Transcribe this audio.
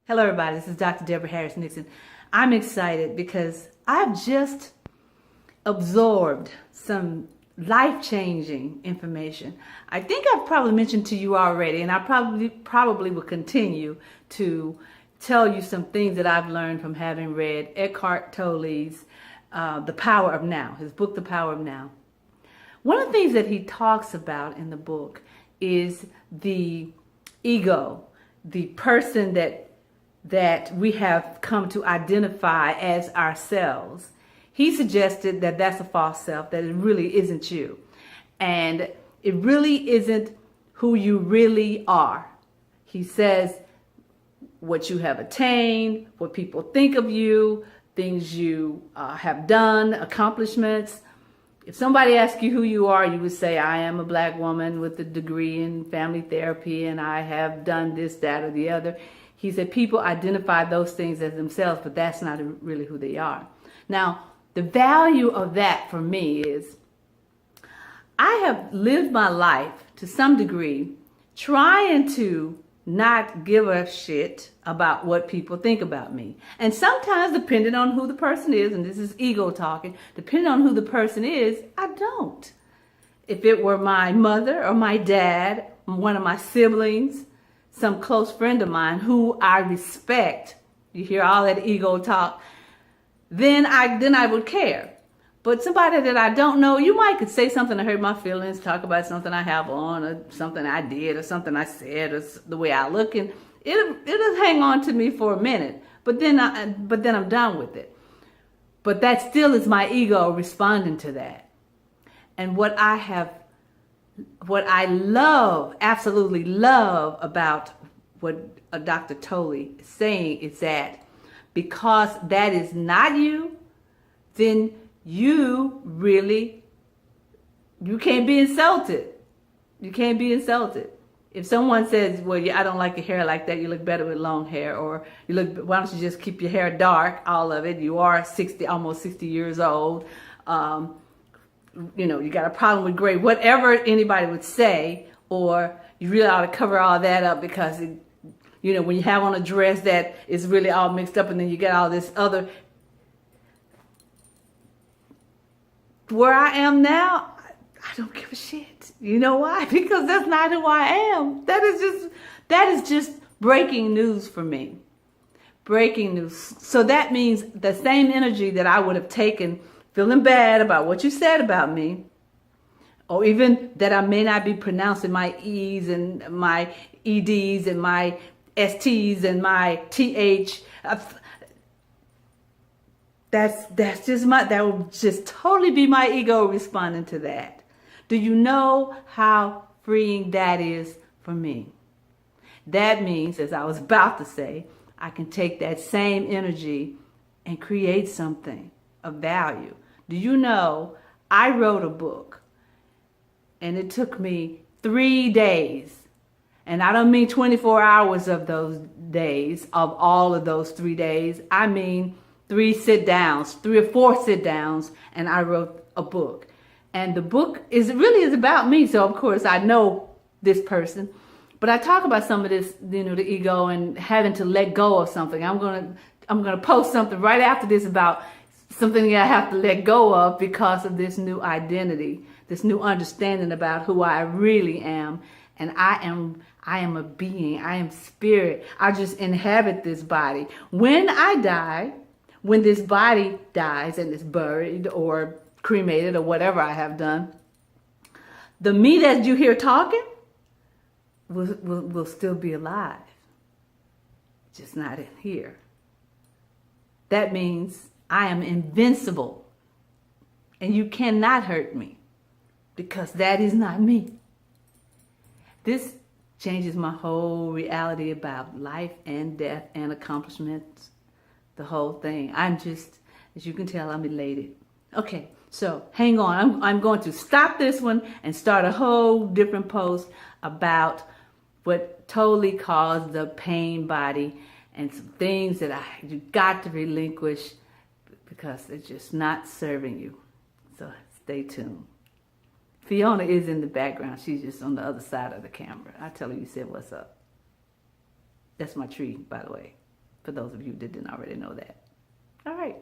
Hello, everybody. This is Dr. Deborah Harris Nixon. I'm excited because I've just absorbed some life-changing information. I think I've probably mentioned to you already, and I probably will continue to tell you some things that I've learned from having read Eckhart Tolle's The Power of Now, his book, The Power of Now. One of the things that he talks about in the book is the ego, the person that we have come to identify as ourselves. He suggested that that's a false self, that it really isn't you. And it really isn't who you really are. He says what you have attained, what people think of you, things you have done, accomplishments. If somebody asks you who you are, you would say, I am a black woman with a degree in family therapy, and I have done this, that, or the other. He said people identify those things as themselves, but that's not really who they are. Now, the value of that for me is I have lived my life to some degree trying to not give a shit about what people think about me. And sometimes, depending on who the person is, and this is ego talking, depending on who the person is, I don't. If it were my mother or my dad, one of my siblings, some close friend of mine who I respect, you hear all that ego talk, then I would care. But somebody that I don't know, you might could say something to hurt my feelings, talk about something I have on, or something I did, or something I said, or the way I look, and it'll hang on to me for a minute. But then I'm done with it. But that still is my ego responding to that. And what I love, absolutely love about what Dr. Tolle is saying is that because that is not you, then you can't be insulted. You can't be insulted. If someone says, well, I don't like your hair like that, you look better with long hair, or why don't you just keep your hair dark, all of it, you are almost 60 years old, you got a problem with gray, whatever anybody would say, or you really ought to cover all that up because, when you have on a dress that is really all mixed up and then you get all this other. Where I am now, I don't give a shit. You know why? Because that's not who I am. That is just breaking news for me. Breaking news. So that means the same energy that I would have taken feeling bad about what you said about me, or even that I may not be pronouncing my E's and my EDs and my STs and my TH. That would just totally be my ego responding to that. Do you know how freeing that is for me? That means, as I was about to say, I can take that same energy and create something of value. Do you know, I wrote a book and it took me 3 days. And I don't mean 24 hours of those days, of all of those 3 days. I mean 3 or 4 sit downs, and I wrote a book. And the book really is about me. So of course I know this person, but I talk about some of this, the ego and having to let go of something. I'm gonna post something right after this about something that I have to let go of because of this new identity, this new understanding about who I really am. And I am a being. I am spirit. I just inhabit this body. When I die, when this body dies and is buried or cremated or whatever I have done, the me that you hear talking will still be alive, just not in here. That means I am invincible and you cannot hurt me because that is not me. This changes my whole reality about life and death and accomplishments, the whole thing. I'm just, as you can tell, I'm elated. Okay, so hang on. I'm going to stop this one and start a whole different post about what Tolle calls the pain body and some things that you got to relinquish because they're just not serving you. So stay tuned. Fiona is in the background. She's just on the other side of the camera. I tell her you said what's up. That's my tree, by the way. for those of you that didn't already know that. All right.